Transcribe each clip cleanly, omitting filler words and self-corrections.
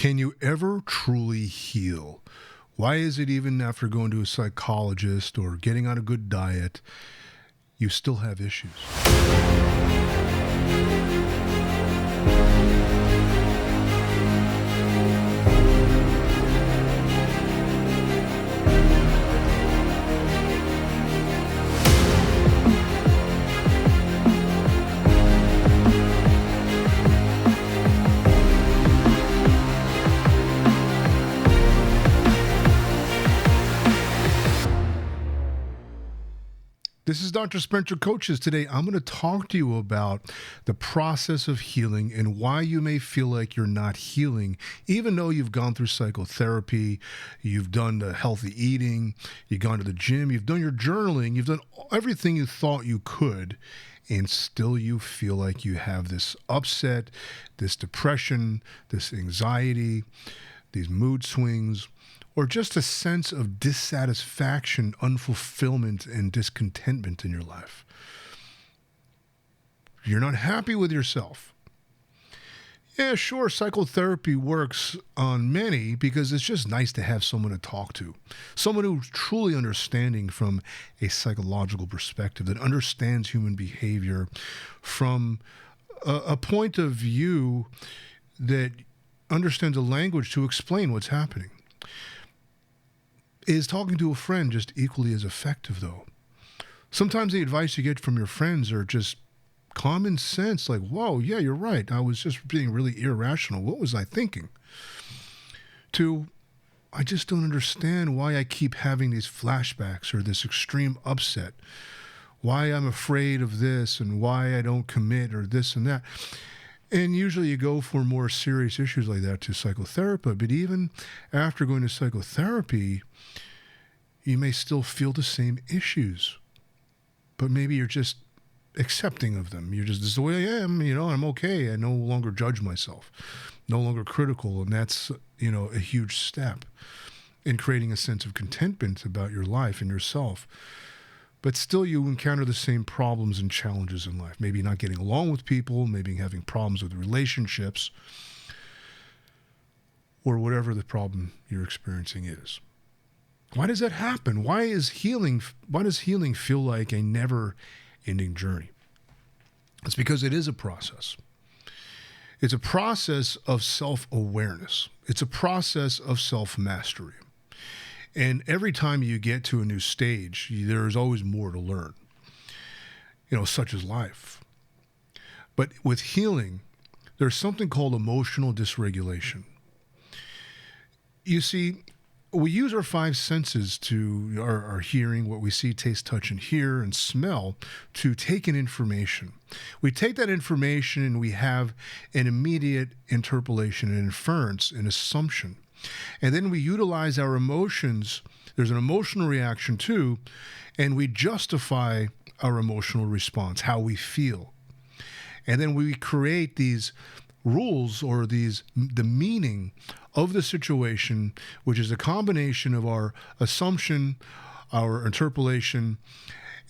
Can you ever truly heal? Why is it even after going to a psychologist or getting on a good diet, you still have issues? This is Dr. Spencer Coaches. Today, I'm going to talk to you about the process of healing and why you may feel like you're not healing, even though you've gone through psychotherapy, you've done the healthy eating, you've gone to the gym, you've done your journaling, you've done everything you thought you could, and still you feel like you have this upset, this depression, this anxiety, these mood swings, or just a sense of dissatisfaction, unfulfillment, and discontentment in your life. You're not happy with yourself. Yeah, sure, psychotherapy works on many because it's just nice to have someone to talk to, someone who's truly understanding from a psychological perspective, that understands human behavior from a point of view that understands a language to explain what's happening. Is talking to a friend just equally as effective, though? Sometimes the advice you get from your friends are just common sense, like, whoa, yeah, you're right. I was just being really irrational. What was I thinking? To, I just don't understand why I keep having these flashbacks or this extreme upset, why I'm afraid of this and why I don't commit or this and that. And usually you go for more serious issues like that to psychotherapy. But even after going to psychotherapy, you may still feel the same issues. But maybe you're just accepting of them. You're just, this is the way I am, I'm okay. I no longer judge myself, no longer critical. And that's, a huge step in creating a sense of contentment about your life and yourself. But still you encounter the same problems and challenges in life. Maybe not getting along with people, maybe having problems with relationships, or whatever the problem you're experiencing is. Why does that happen? Why does healing feel like a never-ending journey? It's because it is a process. It's a process of self-awareness. It's a process of self-mastery. And every time you get to a new stage, there's always more to learn, such as life. But with healing, there's something called emotional dysregulation. You see, we use our five senses to our hearing, what we see, taste, touch, and hear, and smell, to take in information. We take that information and we have an immediate interpolation, an inference, an assumption. And then we utilize our emotions. There's an emotional reaction too, and we justify our emotional response, how we feel. And then we create these rules or the meaning of the situation, which is a combination of our assumption, our interpolation,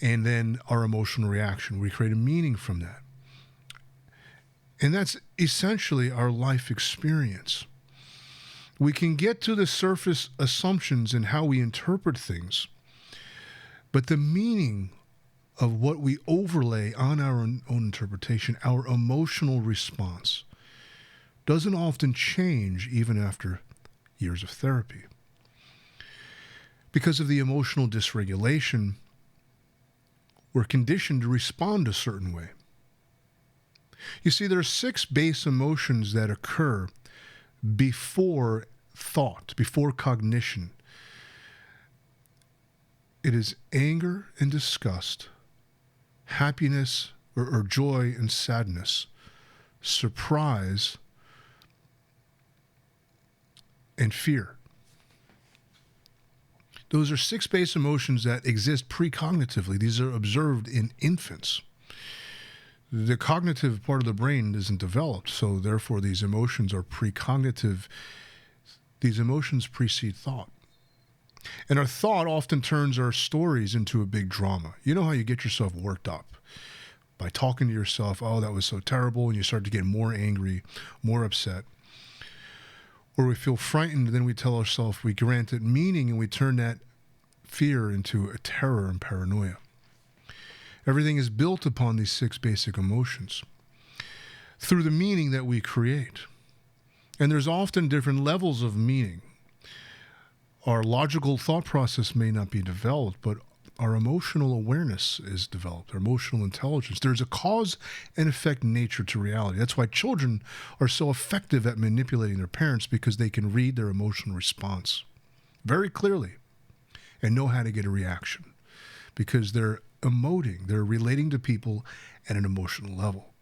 and then our emotional reaction. We create a meaning from that. And that's essentially our life experience. We can get to the surface assumptions and how we interpret things, but the meaning of what we overlay on our own interpretation, our emotional response, doesn't often change even after years of therapy. Because of the emotional dysregulation, we're conditioned to respond a certain way. You see, there are 6 base emotions that occur before thought, before cognition. It is anger and disgust, happiness or joy and sadness, surprise, and fear. Those are 6 base emotions that exist precognitively. These are observed in infants. The cognitive part of the brain isn't developed, so therefore these emotions are precognitive. These emotions precede thought. And our thought often turns our stories into a big drama. You know how you get yourself worked up? By talking to yourself, oh, that was so terrible, and you start to get more angry, more upset. Or we feel frightened, then we tell ourselves, we grant it meaning, and we turn that fear into a terror and paranoia. Everything is built upon these 6 basic emotions through the meaning that we create. And there's often different levels of meaning. Our logical thought process may not be developed, but our emotional awareness is developed, our emotional intelligence. There's a cause and effect nature to reality. That's why children are so effective at manipulating their parents, because they can read their emotional response very clearly and know how to get a reaction, because they're emoting, they're relating to people at an emotional level.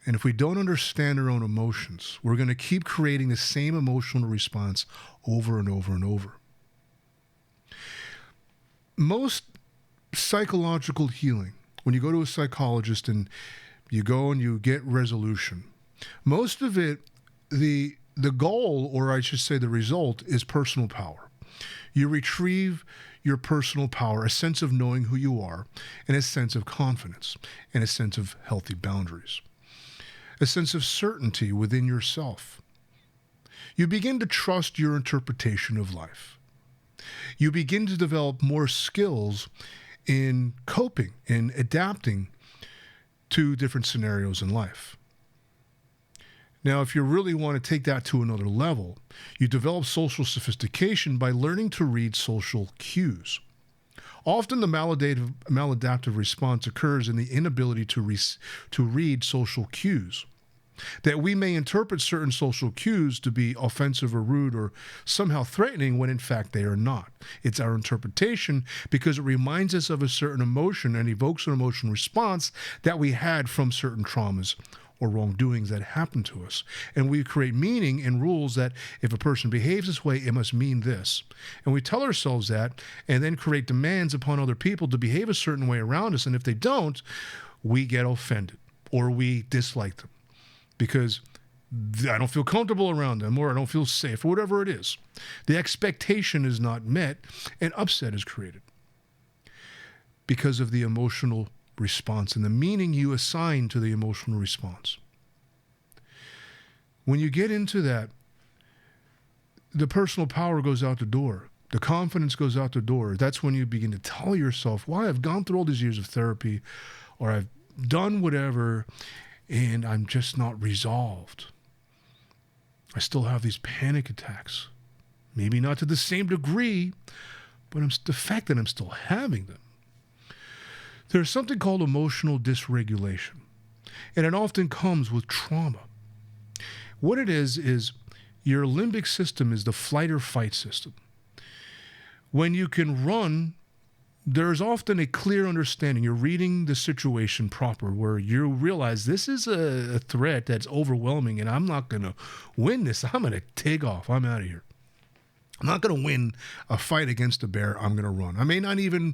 And if we don't understand our own emotions, we're going to keep creating the same emotional response over and over and over. Most psychological healing, when you go to a psychologist and you go and you get resolution, most of it, the goal, or I should say the result, is personal power. You retrieve your personal power, a sense of knowing who you are, and a sense of confidence, and a sense of healthy boundaries, a sense of certainty within yourself. You begin to trust your interpretation of life. You begin to develop more skills in coping, in adapting to different scenarios in life. Now, if you really want to take that to another level, you develop social sophistication by learning to read social cues. Often the maladaptive response occurs in the inability to read social cues. That we may interpret certain social cues to be offensive or rude or somehow threatening when in fact they are not. It's our interpretation, because it reminds us of a certain emotion and evokes an emotional response that we had from certain traumas or wrongdoings that happened to us. And we create meaning and rules that if a person behaves this way, it must mean this. And we tell ourselves that, and then create demands upon other people to behave a certain way around us. And if they don't, we get offended or we dislike them, because I don't feel comfortable around them, or I don't feel safe, or whatever it is. The expectation is not met, and upset is created because of the emotional response and the meaning you assign to the emotional response. When you get into that, the personal power goes out the door. The confidence goes out the door. That's when you begin to tell yourself, why I've gone through all these years of therapy, or I've done whatever, and I'm just not resolved. I still have these panic attacks. Maybe not to the same degree, but the fact that I'm still having them. There's something called emotional dysregulation, and it often comes with trauma. What it is your limbic system is the flight or fight system. When you can run, there's often a clear understanding. You're reading the situation proper, where you realize this is a threat that's overwhelming and I'm not going to win this. I'm going to take off. I'm out of here. I'm not going to win a fight against a bear. I'm going to run. I may not even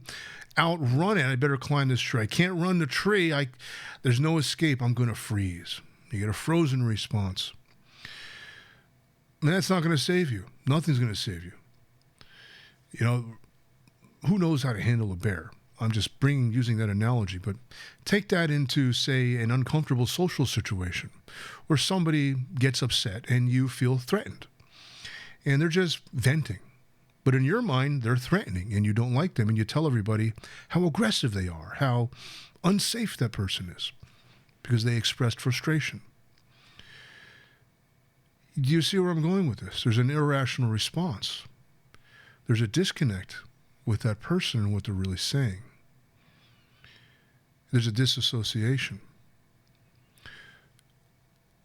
outrun it. I better climb this tree. I can't run the tree. There's no escape. I'm going to freeze. You get a frozen response. And that's not going to save you. Nothing's going to save you. You know, who knows how to handle a bear? I'm just using that analogy, but take that into, say, an uncomfortable social situation where somebody gets upset and you feel threatened and they're just venting. But in your mind, they're threatening and you don't like them, and you tell everybody how aggressive they are, how unsafe that person is because they expressed frustration. Do you see where I'm going with this? There's an irrational response. There's a disconnect with that person and what they're really saying. There's a disassociation.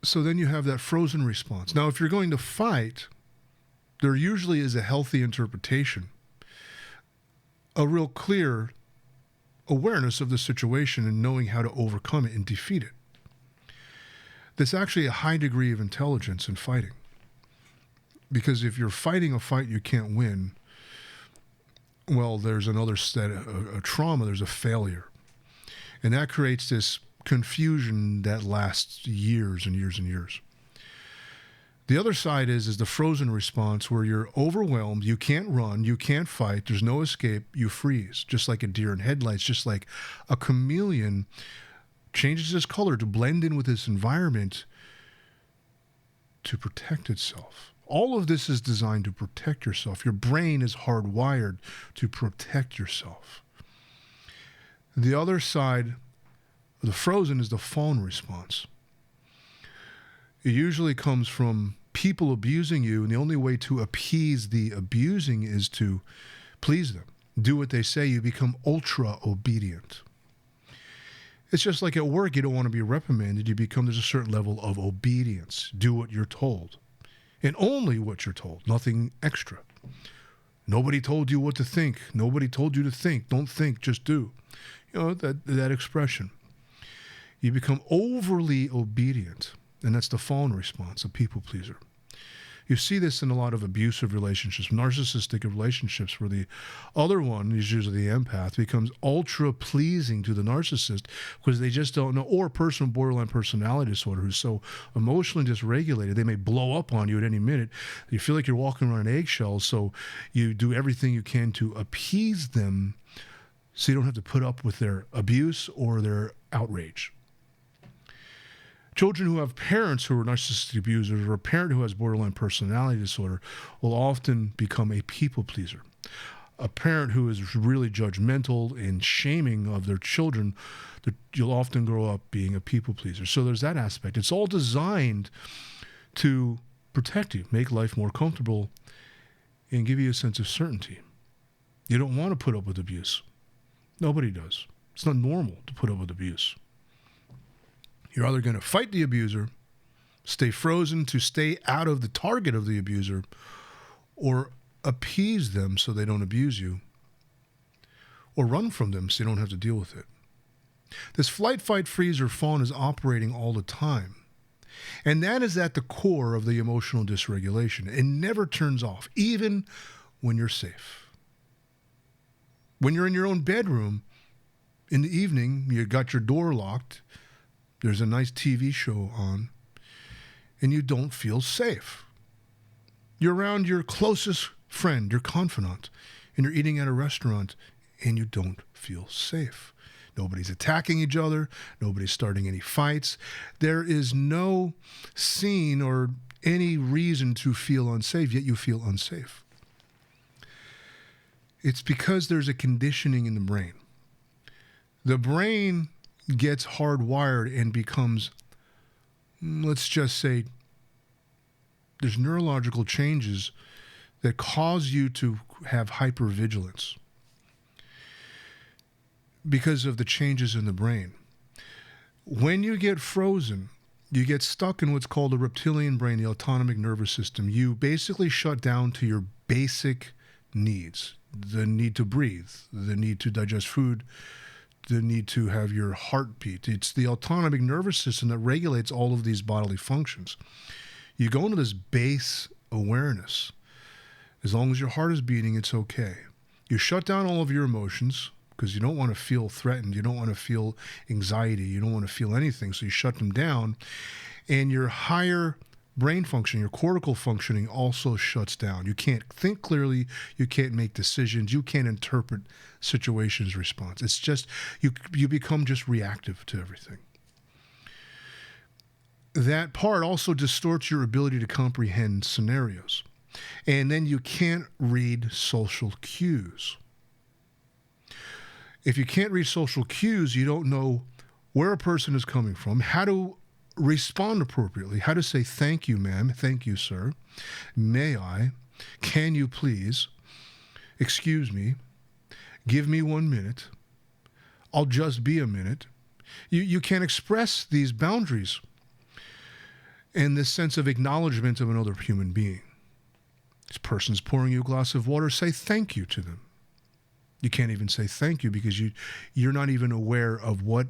So then you have that frozen response. Now, if you're going to fight, there usually is a healthy interpretation, a real clear awareness of the situation and knowing how to overcome it and defeat it. There's actually a high degree of intelligence in fighting. Because if you're fighting a fight you can't win, well, there's another set of trauma, there's a failure. And that creates this confusion that lasts years and years and years. The other side is the frozen response, where you're overwhelmed, you can't run, you can't fight, there's no escape, you freeze, just like a deer in headlights, just like a chameleon changes its color to blend in with its environment to protect itself. All of this is designed to protect yourself. Your brain is hardwired to protect yourself. The other side, the frozen, is the fawn response. It usually comes from people abusing you, and the only way to appease the abusing is to please them. Do what they say. You become ultra obedient. It's just like at work, you don't want to be reprimanded. There's a certain level of obedience. Do what you're told. And only what you're told, nothing extra. Nobody told you what to think. Nobody told you to think. Don't think, just do. You know, that expression. You become overly obedient. And that's the fawn response, a people pleaser. You see this in a lot of abusive relationships, narcissistic relationships, where the other one, usually the empath, becomes ultra pleasing to the narcissist because they just don't know, or a person with borderline personality disorder who's so emotionally dysregulated, they may blow up on you at any minute. You feel like you're walking around on eggshells, so you do everything you can to appease them so you don't have to put up with their abuse or their outrage. Children who have parents who are narcissistic abusers, or a parent who has borderline personality disorder, will often become a people pleaser. A parent who is really judgmental and shaming of their children, you'll often grow up being a people pleaser. So there's that aspect. It's all designed to protect you, make life more comfortable, and give you a sense of certainty. You don't want to put up with abuse. Nobody does. It's not normal to put up with abuse. You're either going to fight the abuser, stay frozen to stay out of the target of the abuser, or appease them so they don't abuse you, or run from them so you don't have to deal with it. This flight, fight, freeze, or fawn is operating all the time. And that is at the core of the emotional dysregulation. It never turns off, even when you're safe. When you're in your own bedroom, in the evening, you got your door locked, there's a nice TV show on, and you don't feel safe. You're around your closest friend, your confidant, and you're eating at a restaurant, and you don't feel safe. Nobody's attacking each other. Nobody's starting any fights. There is no scene or any reason to feel unsafe, yet you feel unsafe. It's because there's a conditioning in the brain. The brain gets hardwired and becomes, let's just say, there's neurological changes that cause you to have hypervigilance because of the changes in the brain. When you get frozen, you get stuck in what's called the reptilian brain, the autonomic nervous system. You basically shut down to your basic needs, the need to breathe, the need to digest food, the need to have your heart beat. It's the autonomic nervous system that regulates all of these bodily functions. You go into this base awareness. As long as your heart is beating, it's okay. You shut down all of your emotions because you don't want to feel threatened. You don't want to feel anxiety. You don't want to feel anything. So you shut them down. And your higher brain function, your cortical functioning also shuts down. You can't think clearly. You can't make decisions. You can't interpret situations response. It's just, you become just reactive to everything. That part also distorts your ability to comprehend scenarios. And then you can't read social cues. If you can't read social cues, you don't know where a person is coming from, how to respond appropriately, how to say thank you, ma'am, thank you, sir, may I, can you please, excuse me, give me 1 minute, I'll just be a minute. You can't express these boundaries and this sense of acknowledgement of another human being. This person's pouring you a glass of water, say thank you to them. You can't even say thank you because you're not even aware of what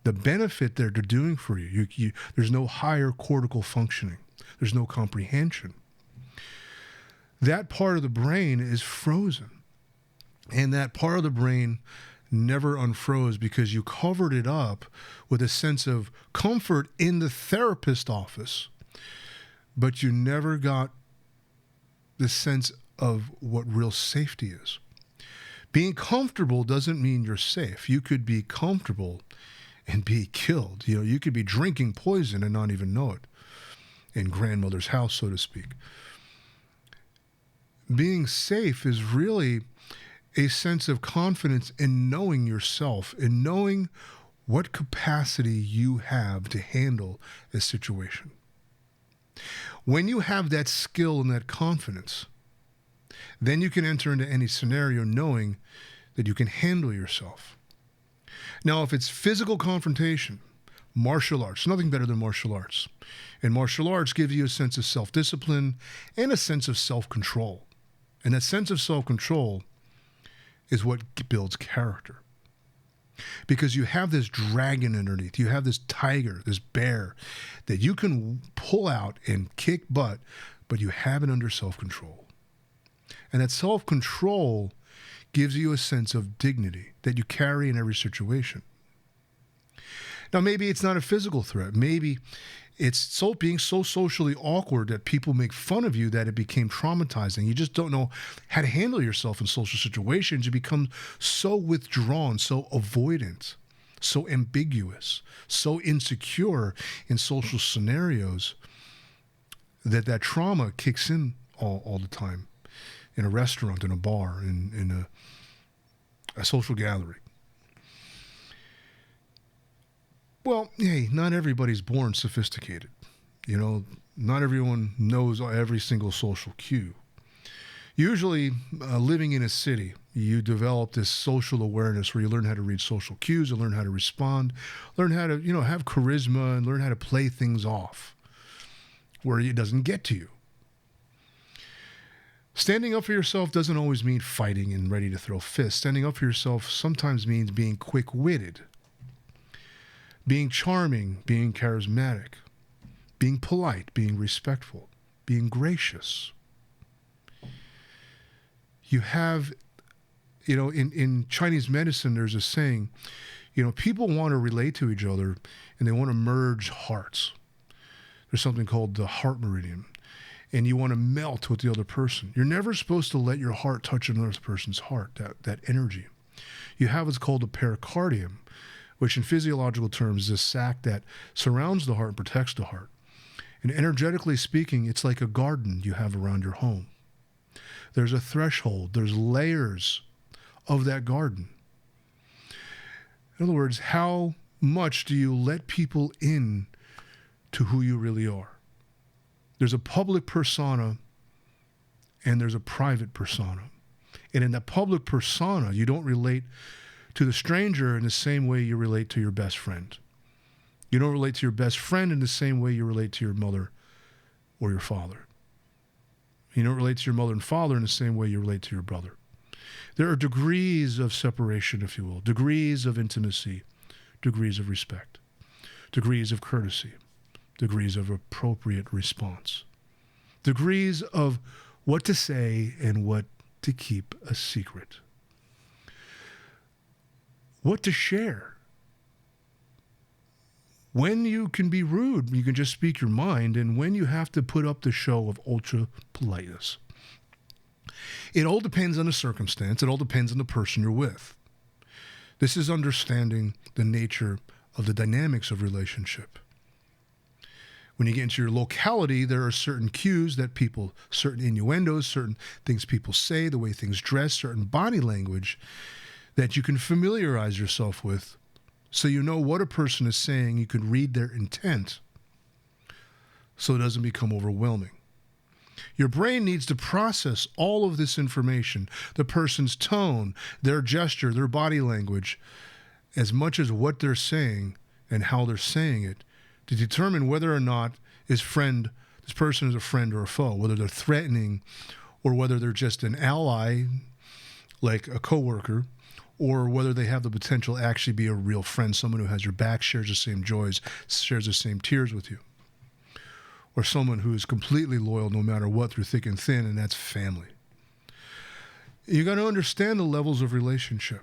the benefit they're doing for you. There's no higher cortical functioning. There's no comprehension. That part of the brain is frozen. And that part of the brain never unfroze because you covered it up with a sense of comfort in the therapist office, but you never got the sense of what real safety is. Being comfortable doesn't mean you're safe. You could be comfortable and be killed. You could be drinking poison and not even know it. in grandmother's house, so to speak. Being safe is really a sense of confidence in knowing yourself, in knowing what capacity you have to handle a situation. When you have that skill and that confidence, then you can enter into any scenario knowing that you can handle yourself. Now, if it's physical confrontation, martial arts, nothing better than martial arts. And martial arts gives you a sense of self-discipline and a sense of self-control. And that sense of self-control is what builds character. Because you have this dragon underneath, you have this tiger, this bear that you can pull out and kick butt, but you have it under self-control. And that self-control gives you a sense of dignity that you carry in every situation. Now, maybe it's not a physical threat. Maybe it's being so socially awkward that people make fun of you that it became traumatizing. You just don't know how to handle yourself in social situations. You become so withdrawn, so avoidant, so ambiguous, so insecure in social scenarios that trauma kicks in all the time. In a restaurant, in a bar, in a social gathering. Well, hey, not everybody's born sophisticated. You know, not everyone knows every single social cue. Usually, living in a city, you develop this social awareness where you learn how to read social cues, you learn how to respond, learn how to, have charisma, and learn how to play things off where it doesn't get to you. Standing up for yourself doesn't always mean fighting and ready to throw fists. Standing up for yourself sometimes means being quick-witted, being charming, being charismatic, being polite, being respectful, being gracious. You have, in Chinese medicine, there's a saying, people want to relate to each other and they want to merge hearts. There's something called the heart meridian. And you want to melt with the other person. You're never supposed to let your heart touch another person's heart, that energy. You have what's called a pericardium, which in physiological terms is a sac that surrounds the heart and protects the heart. And energetically speaking, it's like a garden you have around your home. There's a threshold, there's layers of that garden. In other words, how much do you let people in to who you really are? There's a public persona and there's a private persona. And in that public persona, you don't relate to the stranger in the same way you relate to your best friend. You don't relate to your best friend in the same way you relate to your mother or your father. You don't relate to your mother and father in the same way you relate to your brother. There are degrees of separation, if you will, degrees of intimacy, degrees of respect, degrees of courtesy, degrees of appropriate response, degrees of what to say and what to keep a secret, what to share. When you can be rude, you can just speak your mind, and when you have to put up the show of ultra politeness. It all depends on the circumstance. It all depends on the person you're with. This is understanding the nature of the dynamics of relationship. When you get into your locality, there are certain cues that people, certain innuendos, certain things people say, the way things dress, certain body language that you can familiarize yourself with so you know what a person is saying. You can read their intent so it doesn't become overwhelming. Your brain needs to process all of this information, the person's tone, their gesture, their body language, as much as what they're saying and how they're saying it, to determine whether or not this person is a friend or a foe, whether they're threatening or whether they're just an ally, like a coworker, or whether they have the potential to actually be a real friend, someone who has your back, shares the same joys, shares the same tears with you, or someone who is completely loyal no matter what through thick and thin, and that's family. You got to understand the levels of relationship.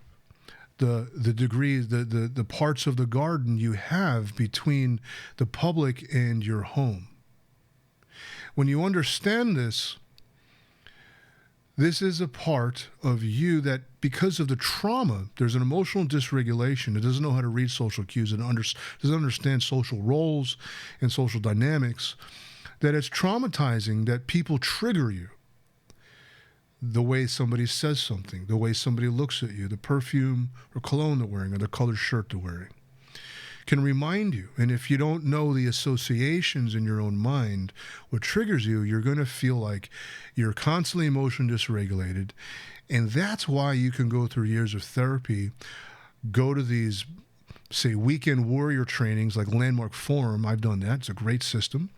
The degrees, the parts of the garden you have between the public and your home. When you understand this, this is a part of you that, because of the trauma, there's an emotional dysregulation. It doesn't know how to read social cues and doesn't understand social roles and social dynamics. that it's traumatizing that people trigger you. The way somebody says something, the way somebody looks at you, the perfume or cologne they're wearing, or the colored shirt they're wearing, can remind you. And if you don't know the associations in your own mind, what triggers you, you're going to feel like you're constantly emotionally dysregulated. And that's why you can go through years of therapy, go to these, say, weekend warrior trainings like Landmark Forum. I've done that. It's a great system.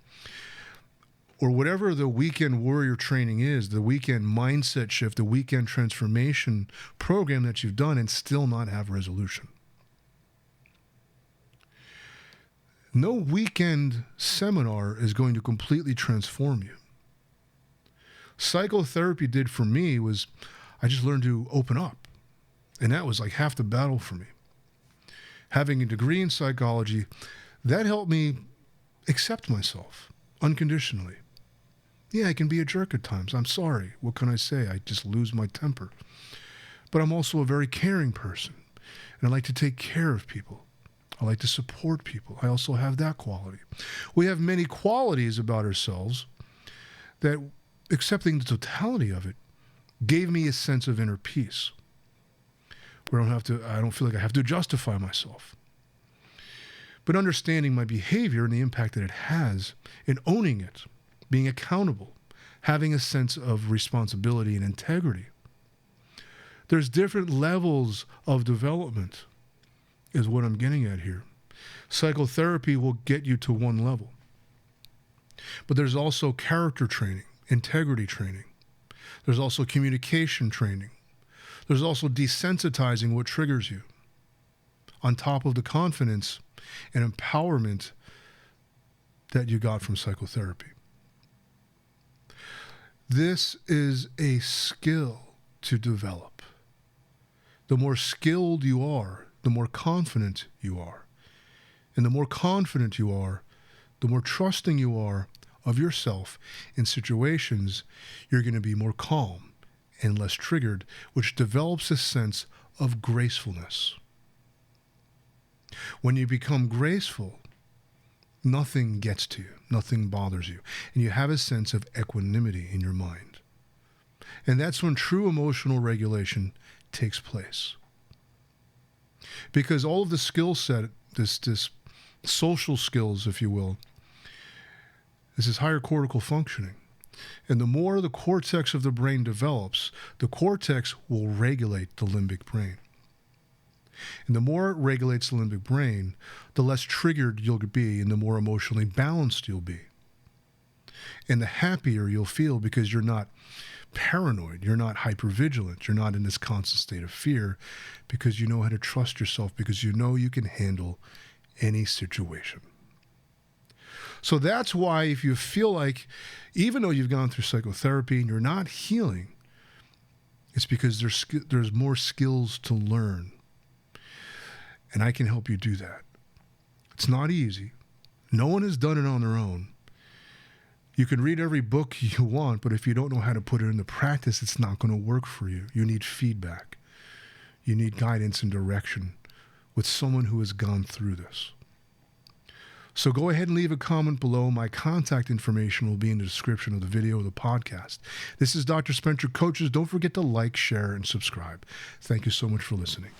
Or whatever the weekend warrior training is, the weekend mindset shift, the weekend transformation program that you've done, and still not have resolution. No weekend seminar is going to completely transform you. Psychotherapy did for me was I just learned to open up. And that was like half the battle for me. Having a degree in psychology, that helped me accept myself unconditionally. Yeah, I can be a jerk at times. I'm sorry. What can I say? I just lose my temper. But I'm also a very caring person. And I like to take care of people. I like to support people. I also have that quality. We have many qualities about ourselves that, accepting the totality of it, gave me a sense of inner peace. Where I don't feel like I have to justify myself. But understanding my behavior and the impact that it has, and owning it, being accountable, having a sense of responsibility and integrity. There's different levels of development, is what I'm getting at here. Psychotherapy will get you to one level. But there's also character training, integrity training. There's also communication training. There's also desensitizing what triggers you, on top of the confidence and empowerment that you got from psychotherapy. This is a skill to develop. The more skilled you are, the more confident you are. And the more confident you are, the more trusting you are of yourself in situations, you're going to be more calm and less triggered, which develops a sense of gracefulness. When you become graceful, nothing gets to you, nothing bothers you, and you have a sense of equanimity in your mind. And that's when true emotional regulation takes place. Because all of the skill set, this social skills, if you will, this is higher cortical functioning. And the more the cortex of the brain develops, the cortex will regulate the limbic brain. And the more it regulates the limbic brain, the less triggered you'll be and the more emotionally balanced you'll be. And the happier you'll feel because you're not paranoid, you're not hypervigilant, you're not in this constant state of fear because you know how to trust yourself, because you know you can handle any situation. So that's why if you feel like, even though you've gone through psychotherapy and you're not healing, it's because there's more skills to learn. And I can help you do that. It's not easy. No one has done it on their own. You can read every book you want, but if you don't know how to put it into practice, it's not going to work for you. You need feedback. You need guidance and direction with someone who has gone through this. So go ahead and leave a comment below. My contact information will be in the description of the video or the podcast. This is Dr. Spencer Coaches. Don't forget to like, share, and subscribe. Thank you so much for listening.